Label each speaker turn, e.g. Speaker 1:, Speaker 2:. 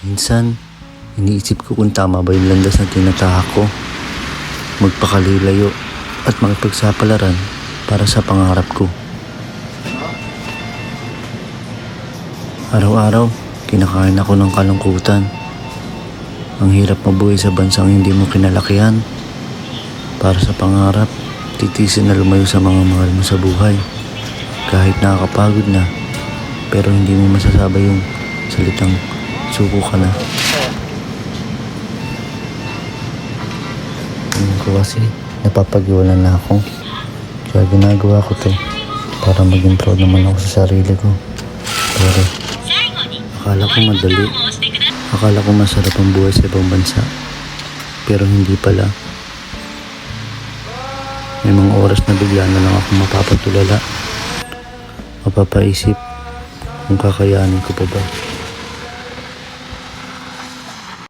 Speaker 1: Minsan, iniisip ko kung tama ba yung landas na tinatahak ko. Magpakalilayo at makipagsapalaran para sa pangarap ko. Araw-araw, kinakain ako ng kalungkutan. Ang hirap mabuhay sa bansang hindi mo kinalakihan. Para sa pangarap, titisin na lumayo sa mga mahal mo sa buhay. Kahit nakakapagod na, pero hindi mo masasabay yung salitang suko ka na. Tingin ko kasi napapag-iwanan na ako. Kaya ginagawa ko to para maging proud naman ako sa sarili ko. Pero akala ko madali. Akala ko masarap ang buhay sa ibang bansa. Pero hindi pala. May mga oras na bigla na lang ako mapapatulala. Mapapaisip kung kakayanin ko pa ba.